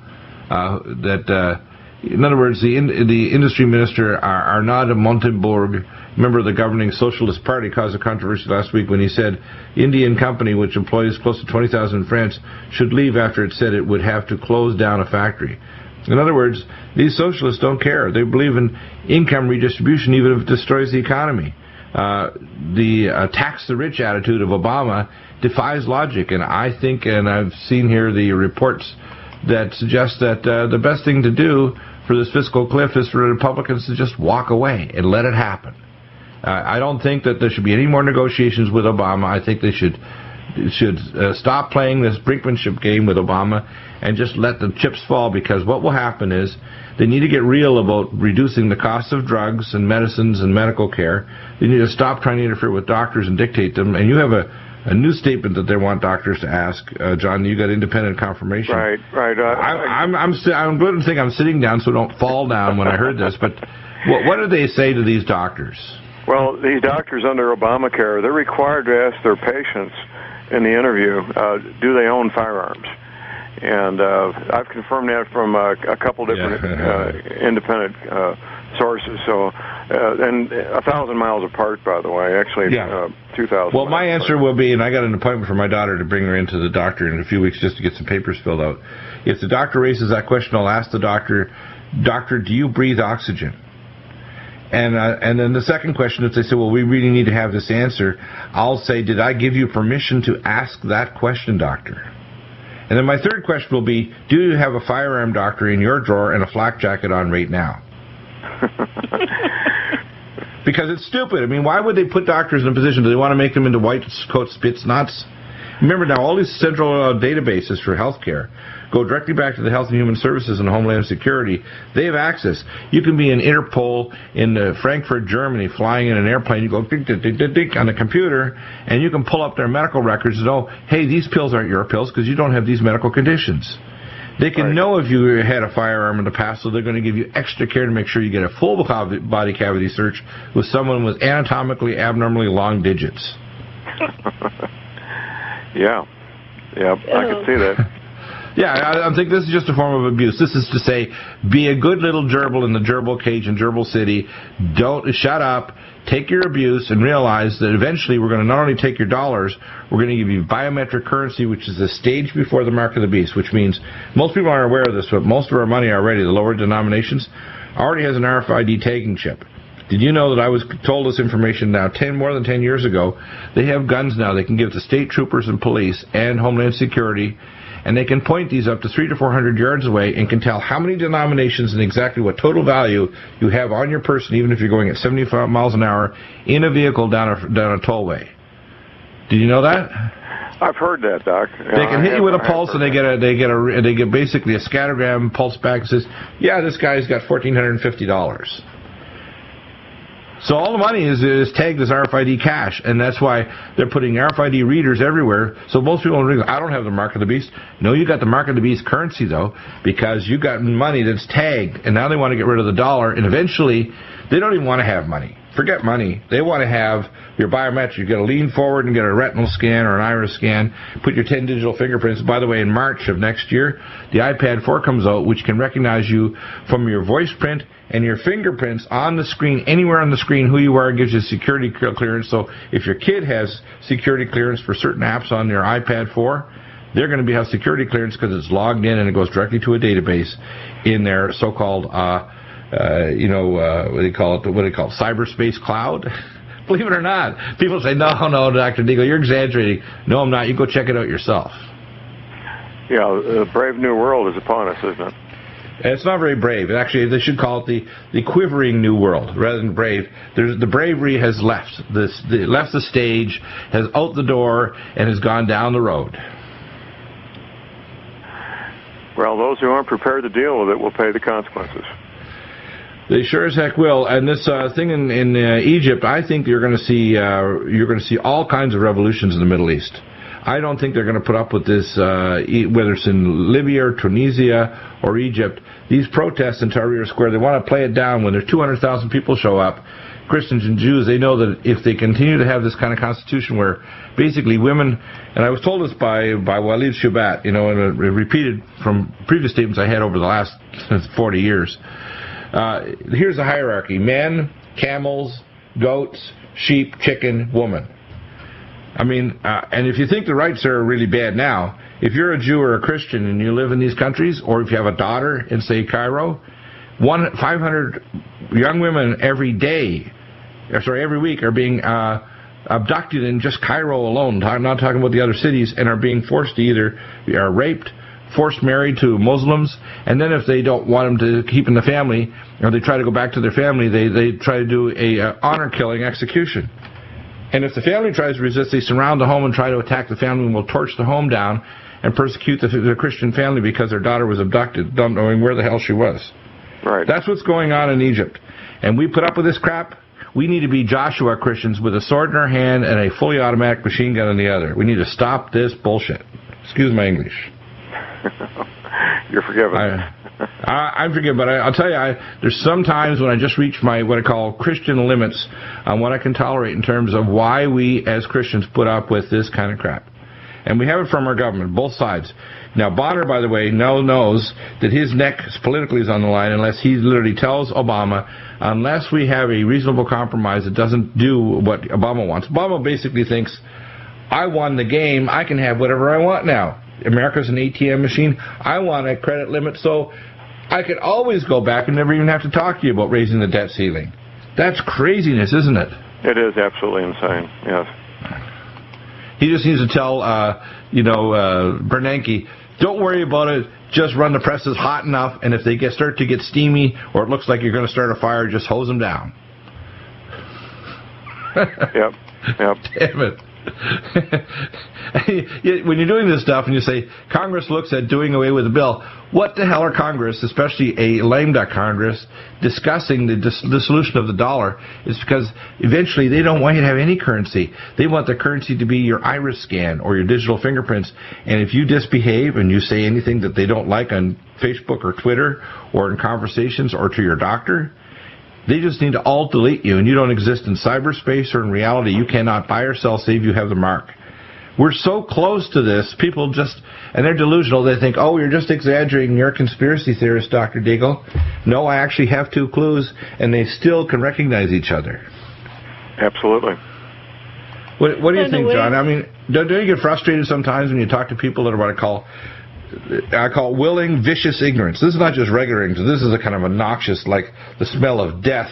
In other words, the industry minister, Arnaud Montebourg, member of the governing Socialist Party, caused a controversy last week when he said Indian company, which employs close to 20,000 in France, should leave after it said it would have to close down a factory. In other words, these socialists don't care. They believe in income redistribution even if it destroys the economy. The tax the rich attitude of Obama defies logic, and I think, and I've seen here the reports that suggest that the best thing to do for this fiscal cliff is for Republicans to just walk away and let it happen. I don't think that there should be any more negotiations with Obama. I think they should stop playing this brinkmanship game with Obama and just let the chips fall, because what will happen is they need to get real about reducing the cost of drugs and medicines and medical care. They need to stop trying to interfere with doctors and dictate them. And you have a new statement that they want doctors to ask. John, you got independent confirmation. Right. I'm glad to think I'm sitting down so I don't fall down when I heard this. But what do they say to these doctors? Well, these doctors under Obamacare, they're required to ask their patients in the interview, do they own firearms? And I've confirmed that from a couple different independent sources. So, and 1,000 miles apart, by the way. Actually, 2,000. Well, my answer will be, and I got an appointment for my daughter to bring her into the doctor in a few weeks just to get some papers filled out. If the doctor raises that question, I'll ask the doctor, do you breathe oxygen? And then the second question, if they say, well, we really need to have this answer, I'll say, did I give you permission to ask that question, doctor? And then my third question will be, do you have a firearm, doctor, in your drawer and a flak jacket on right now? Because it's stupid. I mean, why would they put doctors in a position? Do they want to make them into white coat spits nuts? Remember now, all these central databases for healthcare go directly back to the Health and Human Services and Homeland Security. They have access. You can be in Interpol in Frankfurt, Germany, flying in an airplane. You go dink, dink, dink, dink, dink on the computer, and you can pull up their medical records and know, hey, these pills aren't your pills because you don't have these medical conditions. They can know if you had a firearm in the past, so they're going to give you extra care to make sure you get a full body cavity search with someone with anatomically abnormally long digits. Yeah, I can see that. Yeah, I think this is just a form of abuse. This is to say, be a good little gerbil in the gerbil cage in Gerbil City. Don't shut up. Take your abuse and realize that eventually we're going to not only take your dollars, we're going to give you biometric currency, which is a stage before the mark of the beast, which means most people aren't aware of this, but most of our money already, the lower denominations, already has an RFID tagging chip. Did you know that I was told this information now more than 10 years ago? They have guns now they can give to state troopers and police and Homeland Security, and they can point these up to 300 to 400 yards away and can tell how many denominations and exactly what total value you have on your person, even if you're going at 75 miles an hour in a vehicle down a tollway. Did you know that? I've heard that, Doc. They can hit you with a pulse, and they get basically a scattergram pulse back that says, yeah, this guy's got $1,450. So all the money is tagged as RFID cash, and that's why they're putting RFID readers everywhere. So most people don't I don't have the mark of the beast. No, you got the mark of the beast currency, though, because you got money that's tagged, and now they want to get rid of the dollar, and eventually they don't even want to have money. Forget money. They want to have your biometric. You got to lean forward and get a retinal scan or an iris scan, put your 10 digital fingerprints. By the way, in March of next year, the iPad 4 comes out, which can recognize you from your voice print and your fingerprints on the screen, anywhere on the screen, who you are, gives you security clearance. So if your kid has security clearance for certain apps on their iPad 4, they're going to have security clearance because it's logged in and it goes directly to a database in their so-called, what do they call it, cyberspace cloud. Believe it or not. People say, no, Dr. Deagle, you're exaggerating. No, I'm not. You go check it out yourself. Yeah, the brave new world is upon us, isn't it? It's not very brave. Actually, they should call it the quivering new world rather than brave. The bravery has left the stage, has out the door, and has gone down the road. Well, those who aren't prepared to deal with it will pay the consequences. They sure as heck will. And this thing in Egypt, I think you're going to see all kinds of revolutions in the Middle East. I don't think they're going to put up with this, whether it's in Libya or Tunisia or Egypt. These protests in Tahrir Square, they want to play it down. When there's 200,000 people show up, Christians and Jews, they know that if they continue to have this kind of constitution where basically women, and I was told this by Walid Shubat, and repeated from previous statements I had over the last 40 years. Here's the hierarchy: men, camels, goats, sheep, chicken, woman. I mean, and if you think the rights are really bad now, if you're a Jew or a Christian and you live in these countries, or if you have a daughter in, say, Cairo, 500 young women every week are being abducted in just Cairo alone. I'm not talking about the other cities, and are being forced to either be raped, forced married to Muslims, and then if they don't want them to keep in the family, or they try to go back to their family, they try to do a honor-killing execution. And if the family tries to resist, they surround the home and try to attack the family and will torch the home down and persecute the Christian family because their daughter was abducted, not knowing where the hell she was. Right. That's what's going on in Egypt. And we put up with this crap. We need to be Joshua Christians with a sword in our hand and a fully automatic machine gun in the other. We need to stop this bullshit. Excuse my English. You're forgiven. I'm forgiven, but I'll tell you, there's some times when I just reach my what I call Christian limits on what I can tolerate in terms of why we as Christians put up with this kind of crap. And we have it from our government, both sides. Now, Bonner, by the way, knows that his neck politically is on the line unless he literally tells Obama, unless we have a reasonable compromise that doesn't do what Obama wants. Obama basically thinks, I won the game, I can have whatever I want now. America's an ATM machine. I want a credit limit so I could always go back and never even have to talk to you about raising the debt ceiling. That's craziness, isn't it? It is absolutely insane, yes. He just needs to tell, Bernanke, don't worry about it. Just run the presses hot enough, and if they start to get steamy or it looks like you're going to start a fire, just hose them down. Yep. Damn it. When you're doing this stuff and you say Congress looks at doing away with the bill, what the hell are Congress, especially a lame duck Congress, discussing the solution of the dollar? Is because eventually they don't want you to have any currency. They want the currency to be your iris scan or your digital fingerprints. And if you misbehave and you say anything that they don't like on Facebook or Twitter or in conversations or to your doctor, they just need to alt delete you, and you don't exist in cyberspace or in reality. You cannot buy or sell save you have the mark. We're so close to this. People just, and they're delusional. They think, oh, you're just exaggerating. You're a conspiracy theorist, Dr. Deagle. No, I actually have 2 clues, and they still can recognize each other. Absolutely. What do you think, John? I mean, don't you get frustrated sometimes when you talk to people that are what I call willing, vicious ignorance? This is not just regular ignorance. This is a kind of a noxious, like the smell of death,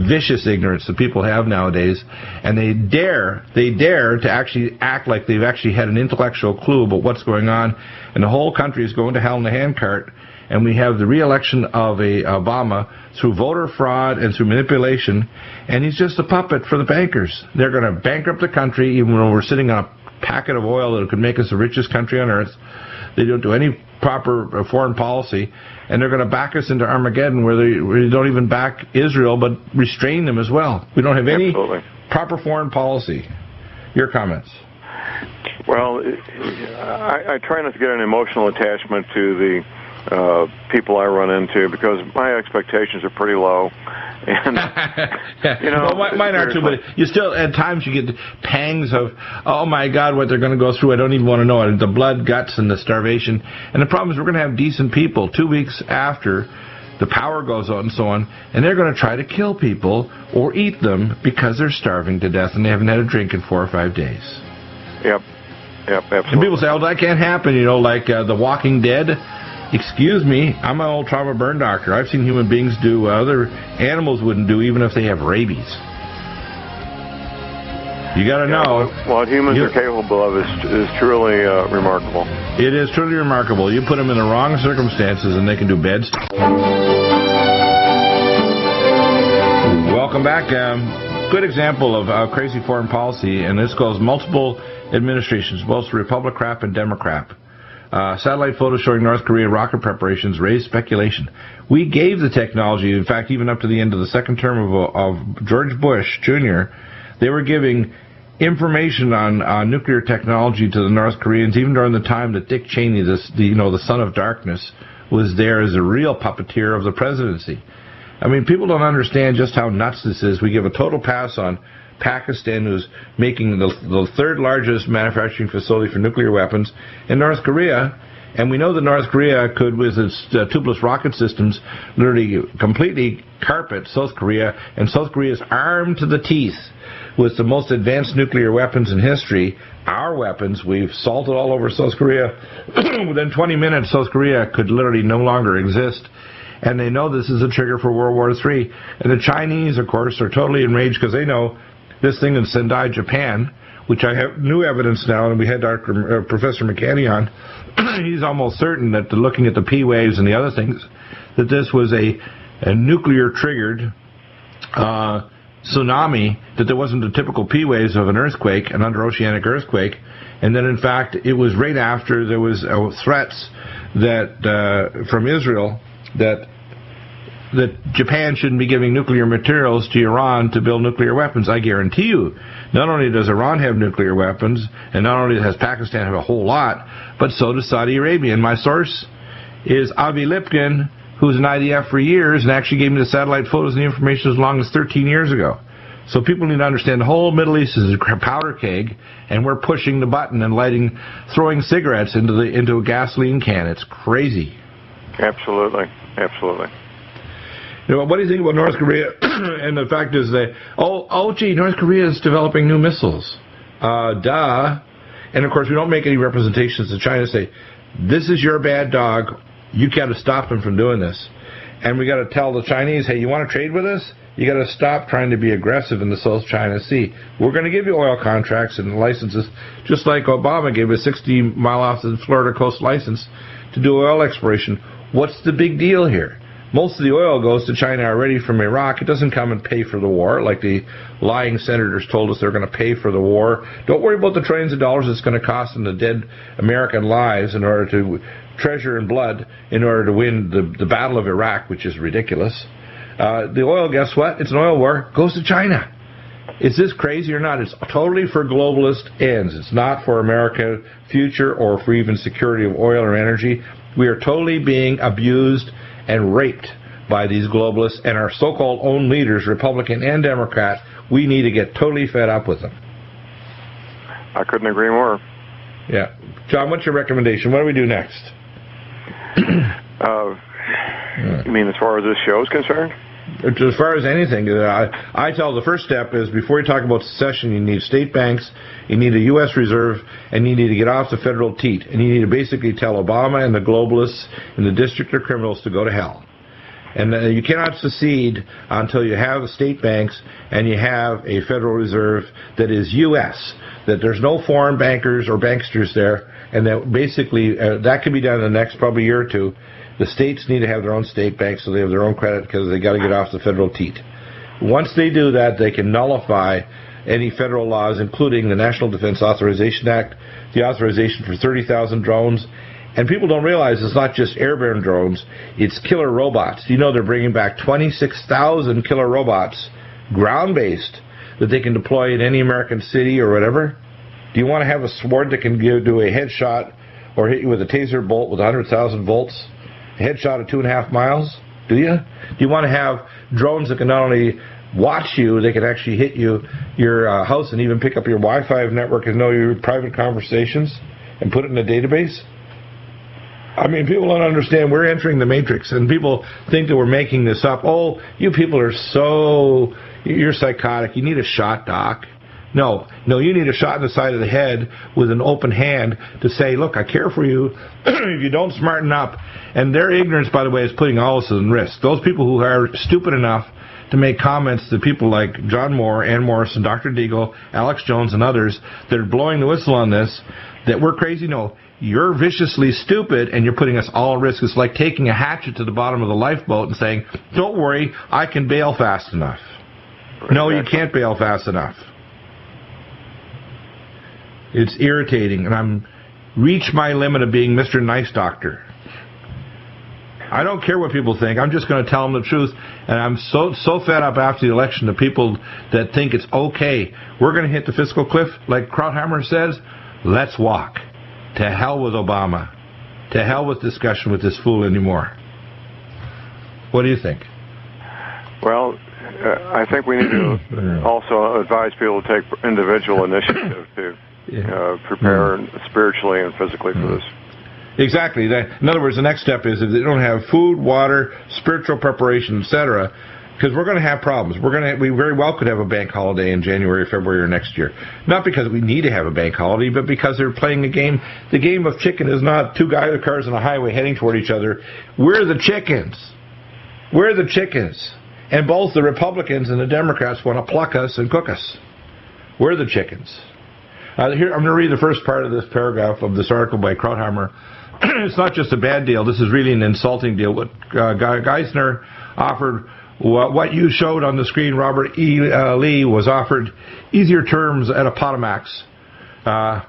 vicious ignorance that people have nowadays, and they dare to actually act like they've actually had an intellectual clue about what's going on, and the whole country is going to hell in a handcart, and we have the re-election of Obama through voter fraud and through manipulation, and he's just a puppet for the bankers. They're going to bankrupt the country, even though we're sitting on a packet of oil that could make us the richest country on earth. They don't do any proper foreign policy, and they're going to back us into Armageddon, where they don't even back Israel, but restrain them as well. We don't have any proper foreign policy. Your comments? Well, I try not to get an emotional attachment to the people I run into, because my expectations are pretty low. And, you know, well, mine are too, but you still, at times you get pangs of, oh my God, what they're going to go through. I don't even want to know it. The blood, guts, and the starvation. And the problem is we're going to have decent people 2 weeks after the power goes out and so on, and they're going to try to kill people or eat them because they're starving to death and they haven't had a drink in 4 or 5 days. Yep, absolutely. And people say, oh, that can't happen, you know, like The Walking Dead. Excuse me, I'm an old trauma burn doctor. I've seen human beings do other animals wouldn't do, even if they have rabies. You got to know. What humans are capable of is truly remarkable. It is truly remarkable. You put them in the wrong circumstances and they can do bad stuff. Welcome back. Good example of crazy foreign policy, and this goes multiple administrations, both Republican and Democrat. Satellite photos showing North Korea rocket preparations raised speculation. We gave the technology, in fact, even up to the end of the second term of George Bush Jr., they were giving information on nuclear technology to the North Koreans, even during the time that Dick Cheney, the son of darkness, was there as a real puppeteer of the presidency. I mean, people don't understand just how nuts this is. We give a total pass on Pakistan, who's making the 3rd largest manufacturing facility for nuclear weapons, in North Korea, and we know that North Korea could, with its tubeless rocket systems, literally completely carpet South Korea, and South Korea is armed to the teeth with the most advanced nuclear weapons in history. Our weapons, we've salted all over South Korea. Within 20 minutes, South Korea could literally no longer exist. And they know this is a trigger for World War III. And the Chinese, of course, are totally enraged because they know this thing in Sendai, Japan, which I have new evidence now, and we had Professor McCanny on. He's almost certain that looking at the P waves and the other things, that this was a nuclear-triggered tsunami, that there wasn't the typical P waves of an earthquake, an under-oceanic earthquake, and that, in fact, it was right after there was threats that from Israel that Japan shouldn't be giving nuclear materials to Iran to build nuclear weapons. I guarantee you, not only does Iran have nuclear weapons, and not only does Pakistan have a whole lot, but so does Saudi Arabia. And my source is Avi Lipkin, who's an IDF for years, and actually gave me the satellite photos and the information as long as 13 years ago. So people need to understand the whole Middle East is a powder keg, and we're pushing the button and throwing cigarettes into a gasoline can. It's crazy. Absolutely. You know, what do you think about North Korea? And the fact is that, gee, North Korea is developing new missiles. Duh. And, of course, we don't make any representations to China say, this is your bad dog. You got to stop them from doing this. And we got to tell the Chinese, hey, you want to trade with us? You got to stop trying to be aggressive in the South China Sea. We're going to give you oil contracts and licenses, just like Obama gave a 60-mile off the Florida coast license to do oil exploration. What's the big deal here? Most of the oil goes to China already from Iraq. It doesn't come and pay for the war, like the lying senators told us they're going to pay for the war. Don't worry about the trillions of dollars it's going to cost in the dead American lives in order to treasure in blood in order to win the Battle of Iraq, which is ridiculous. The oil, guess what? It's an oil war. Goes to China. Is this crazy or not? It's totally for globalist ends. It's not for America's future or for even security of oil or energy. We are totally being abused and raped by these globalists and our so-called own leaders, Republican and Democrat. We need to get totally fed up with them. I couldn't agree more. Yeah. John, what's your recommendation? What do we do next? You mean as far as this show is concerned? As far as anything, I tell the first step is before you talk about secession, you need state banks, you need a U.S. reserve, and you need to get off the federal teat. And you need to basically tell Obama and the globalists and the district of criminals to go to hell. And you cannot secede until you have state banks and you have a Federal Reserve that is U.S., that there's no foreign bankers or banksters there, and that basically that can be done in the next probably year or two. The states need to have their own state banks so they have their own credit because they got to get off the federal teat. Once they do that, they can nullify any federal laws, including the National Defense Authorization Act, the authorization for 30,000 drones. And people don't realize it's not just airborne drones, it's killer robots. You know they're bringing back 26,000 killer robots, ground-based, that they can deploy in any American city or whatever. Do you want to have a sword that can do a headshot or hit you with a taser bolt with 100,000 volts? A headshot of 2.5 miles? Do you? Do you want to have drones that can not only watch you, they can actually hit your house and even pick up your Wi-Fi network and know your private conversations and put it in a database? I mean, people don't understand. We're entering the matrix, and people think that we're making this up. Oh, you people are you're psychotic. You need a shot, Doc. No, you need a shot in the side of the head with an open hand to say, look, I care for you if you don't smarten up. And their ignorance, by the way, is putting all of us in risk. Those people who are stupid enough to make comments to people like John Moore, Ann Morrison, Dr. Deagle, Alex Jones, and others that are blowing the whistle on this, that we're crazy. No, you're viciously stupid, and you're putting us all at risk. It's like taking a hatchet to the bottom of the lifeboat and saying, don't worry, I can bail fast enough. Right, no, you can't bail fast enough. It's irritating, and I'm reached my limit of being Mr. Nice Doctor. I don't care what people think. I'm just going to tell them the truth, and I'm so fed up after the election of people that think it's okay. We're going to hit the fiscal cliff, like Krauthammer says. Let's walk. To hell with Obama. To hell with discussion with this fool anymore. What do you think? Well, I think we need to also advise people to take individual initiative to prepare spiritually and physically for this. Exactly. In other words, the next step is if they don't have food, water, spiritual preparation, etc., because we're going to have problems. We very well could have a bank holiday in January, February, or next year. Not because we need to have a bank holiday, but because they're playing a game. The game of chicken is not two cars on a highway heading toward each other. We're the chickens. We're the chickens. And both the Republicans and the Democrats want to pluck us and cook us. We're the chickens. Here, I'm going to read the first part of this paragraph of this article by Krauthammer. It's not just a bad deal. This is really an insulting deal. What Geisner offered, what you showed on the screen, Robert E. Lee, was offered easier terms at Appomattox, and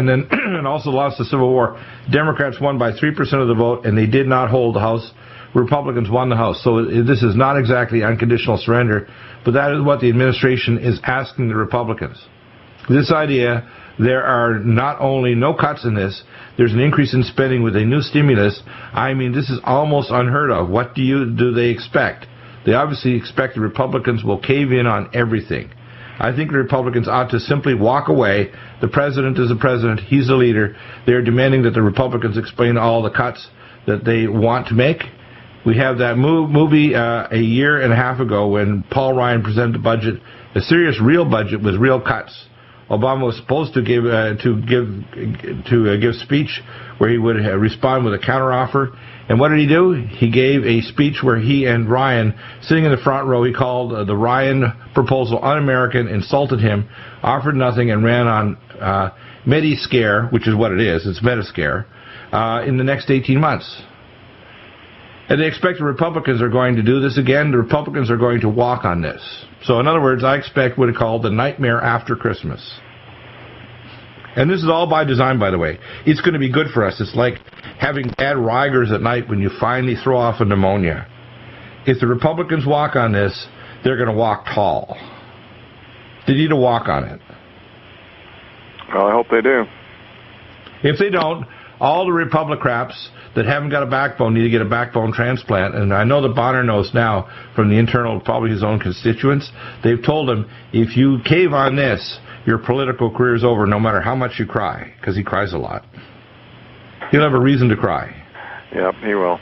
then and also lost the Civil War. Democrats won by 3% of the vote, and they did not hold the House. Republicans won the House. So this is not exactly unconditional surrender, but that is what the administration is asking the Republicans. This idea, there are not only no cuts in this, there's an increase in spending with a new stimulus. I mean, this is almost unheard of. What do they expect? They obviously expect the Republicans will cave in on everything. I think the Republicans ought to simply walk away. The president is the president. He's the leader. They're demanding that the Republicans explain all the cuts that they want to make. We have that movie a year and a half ago when Paul Ryan presented a budget, a serious, real budget with real cuts. Obama was supposed to give speech where he would respond with a counteroffer. And what did he do? He gave a speech where he and Ryan, sitting in the front row, he called the Ryan proposal un-American, insulted him, offered nothing, and ran on Medi-Scare, which is what it is. It's Medi-Scare, in the next 18 months. And they expect the Republicans are going to do this again. The Republicans are going to walk on this. So in other words, I expect what is called the nightmare after Christmas. And this is all by design, by the way. It's going to be good for us. It's like having bad rigors at night when you finally throw off a pneumonia. If the Republicans walk on this, they're going to walk tall. They need to walk on it. Well, I hope they do. If they don't, all the Republicrats that haven't got a backbone need to get a backbone transplant. And I know that Bonner knows now from the internal, probably his own constituents. They've told him, if you cave on this, your political career is over no matter how much you cry, because he cries a lot. He'll have a reason to cry. Yep, he will.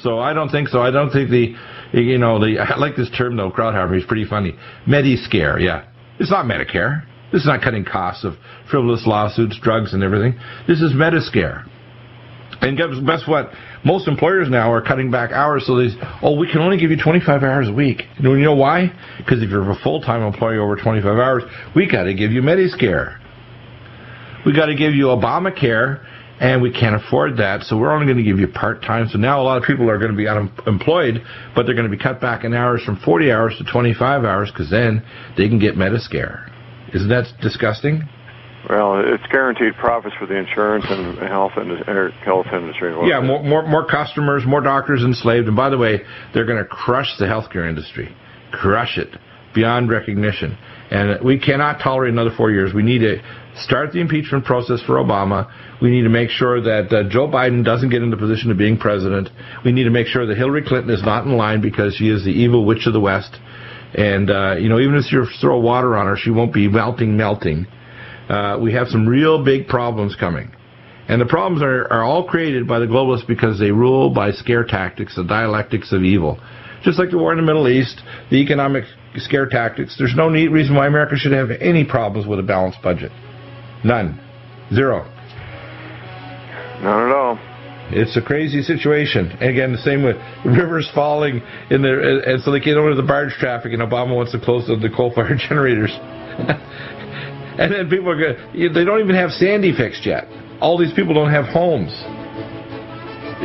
So I don't think so. I don't think I like this term though, Krauthammer. He's pretty funny. Mediscare, yeah. It's not Medicare. This is not cutting costs of frivolous lawsuits, drugs, and everything. This is Mediscare. And guess what? Most employers now are cutting back hours, so we can only give you 25 hours a week. And you know why? Because if you're a full-time employee over 25 hours, we got to give you Mediscare. We got to give you Obamacare, and we can't afford that, so we're only going to give you part-time. So now a lot of people are going to be unemployed, but they're going to be cut back in hours from 40 hours to 25 hours, because then they can get Mediscare. Isn't that disgusting? Well, it's guaranteed profits for the insurance and health industry. Yeah, more customers, more doctors enslaved. And by the way, they're going to crush the healthcare industry. Crush it beyond recognition. And we cannot tolerate another 4 years. We need to start the impeachment process for Obama. We need to make sure that Joe Biden doesn't get in the position of being president. We need to make sure that Hillary Clinton is not in line because she is the evil witch of the West. And, even if you throw water on her, she won't be melting. We have some real big problems coming. And the problems are all created by the globalists because they rule by scare tactics, the dialectics of evil. Just like the war in the Middle East, the economic scare tactics, there's no reason why America should have any problems with a balanced budget. None. Zero. Not at all. It's a crazy situation. And again, the same with rivers falling in there, and so they get over the barge traffic, and Obama wants to close the coal-fired generators. And then people are good. They don't even have Sandy fixed yet. All these people don't have homes.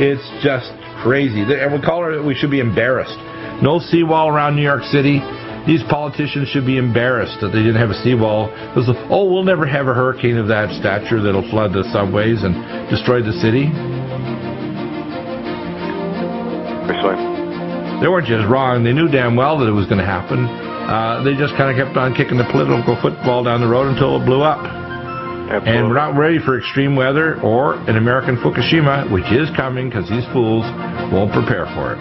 It's just crazy. And we should be embarrassed. No seawall around New York City. These politicians should be embarrassed that they didn't have a seawall. We'll never have a hurricane of that stature that'll flood the subways and destroy the city. They weren't just wrong. They knew damn well that it was going to happen. They just kind of kept on kicking the political football down the road until it blew up. Absolutely. And we're not ready for extreme weather or an American Fukushima, which is coming because these fools won't prepare for it.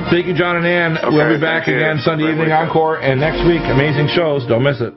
Thank you, John and Ann. Okay, we'll be back again Sunday evening encore, and next week, amazing shows. Don't miss it.